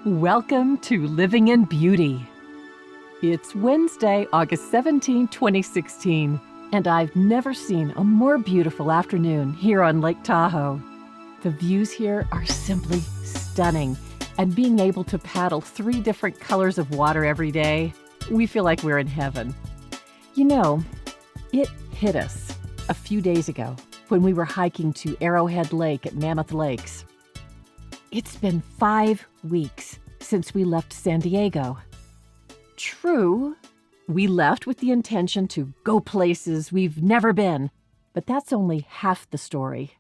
Welcome to Living in Beauty. It's Wednesday, August 17, 2016, and I've never seen a more beautiful afternoon here on Lake Tahoe. The views here are simply stunning, and being able to paddle 3 different colors of water every day, we feel like we're in heaven. You know, it hit us a few days ago when we were hiking to Arrowhead Lake at Mammoth Lakes. It's been 5 weeks since we left San Diego. True, we left with the intention to go places we've never been, but that's only half the story.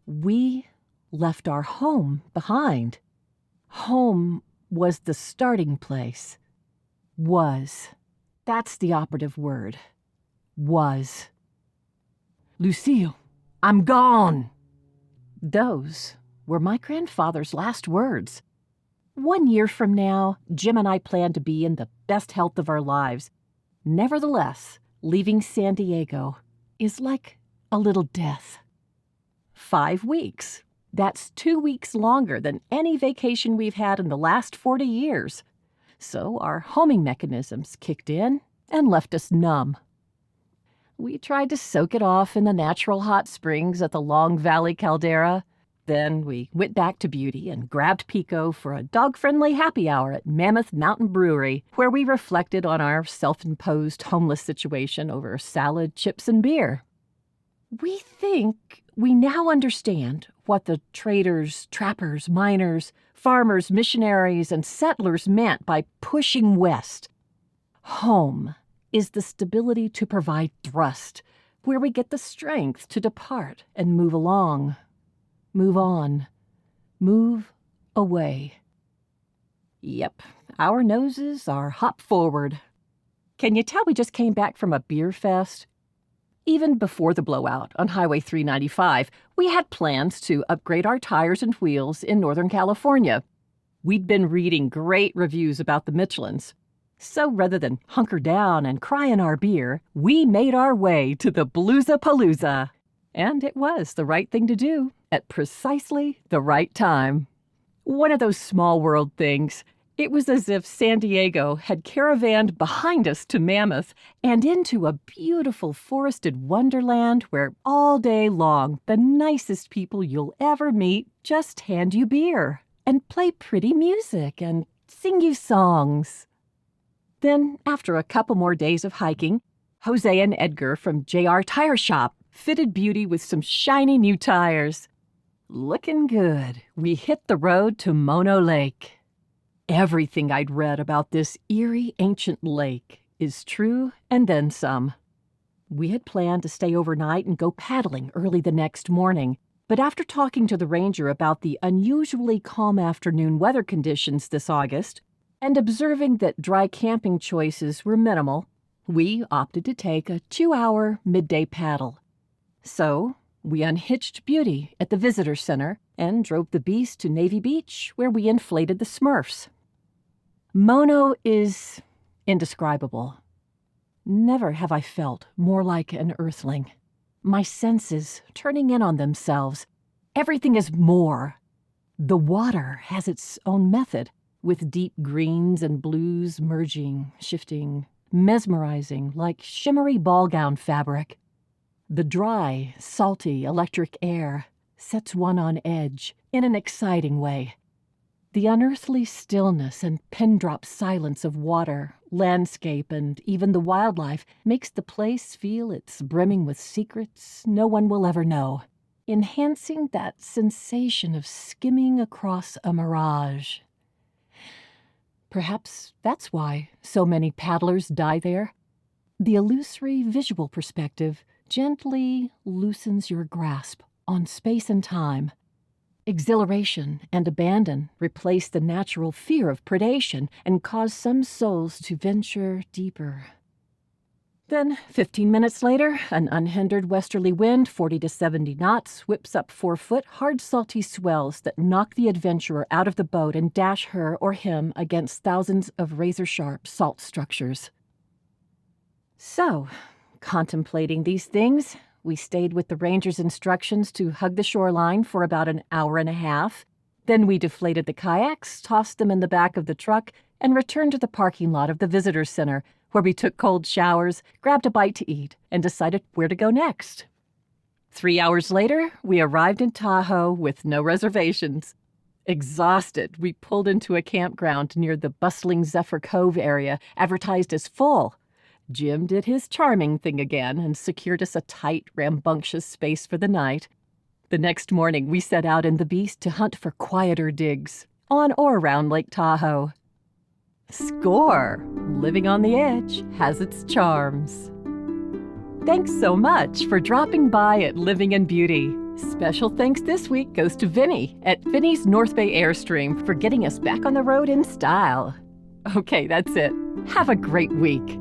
We left our home behind. Home was the starting place. Was. That's the operative word. Was. Lucille, I'm gone. Those were my grandfather's last words. 1 year from now, Jim and I plan to be in the best health of our lives. Nevertheless, leaving San Diego is like a little death. 5 weeks. That's 2 weeks longer than any vacation we've had in the last 40 years. So our homing mechanisms kicked in and left us numb. We tried to soak it off in the natural hot springs at the Long Valley Caldera. Then we went back to beauty and grabbed Pico for a dog-friendly happy hour at Mammoth Mountain Brewery, where we reflected on our self-imposed homeless situation over salad, chips, and beer. We think we now understand what the traders, trappers, miners, farmers, missionaries, and settlers meant by pushing west. Home is the stability to provide thrust, where we get the strength to depart and move along. Move on. Move away. Yep, our noses are hop forward. Can you tell we just came back from a beer fest? Even before the blowout on Highway 395, we had plans to upgrade our tires and wheels in Northern California. We'd been reading great reviews about the Michelins. So rather than hunker down and cry in our beer, we made our way to the Palooza. And it was the right thing to do at precisely the right time. One of those small world things. It was as if San Diego had caravanned behind us to Mammoth and into a beautiful forested wonderland where all day long the nicest people you'll ever meet just hand you beer and play pretty music and sing you songs. Then, after a couple more days of hiking, Jose and Edgar from JR Tire Shop fitted beauty with some shiny new tires. Looking good, we hit the road to Mono Lake. Everything I'd read about this eerie ancient lake is true and then some. We had planned to stay overnight and go paddling early the next morning, but after talking to the ranger about the unusually calm afternoon weather conditions this August, and observing that dry camping choices were minimal, we opted to take a 2-hour midday paddle. So, we unhitched Beauty at the visitor center and drove the beast to Navy Beach, where we inflated the Smurfs. Mono is indescribable. Never have I felt more like an earthling. My senses turning in on themselves. Everything is more. The water has its own method, with deep greens and blues merging, shifting, mesmerizing like shimmery ball gown fabric. The dry, salty electric air sets one on edge in an exciting way. The unearthly stillness and pin-drop silence of water, landscape, and even the wildlife makes the place feel it's brimming with secrets no one will ever know, enhancing that sensation of skimming across a mirage. Perhaps that's why so many paddlers die there. The illusory visual perspective gently loosens your grasp on space and time. Exhilaration and abandon replace the natural fear of predation and cause some souls to venture deeper. Then, 15 minutes later, an unhindered westerly wind, 40 to 70 knots, whips up 4-foot, hard, salty swells that knock the adventurer out of the boat and dash her or him against thousands of razor-sharp salt structures. So, contemplating these things, we stayed with the ranger's instructions to hug the shoreline for about an hour and a half, Then we deflated the kayaks, tossed them in the back of the truck, and returned to the parking lot of the visitor center, where we took cold showers, grabbed a bite to eat, and decided where to go next. 3 hours later, we arrived in Tahoe with no reservations. Exhausted, we pulled into a campground near the bustling Zephyr Cove area, advertised as full. Jim did his charming thing again and secured us a tight, rambunctious space for the night. The next morning, we set out in the Beast to hunt for quieter digs, on or around Lake Tahoe. Score! Living on the edge has its charms. Thanks so much for dropping by at Living in Beauty. Special thanks this week goes to Vinny at Vinny's North Bay Airstream for getting us back on the road in style. Okay, that's it. Have a great week.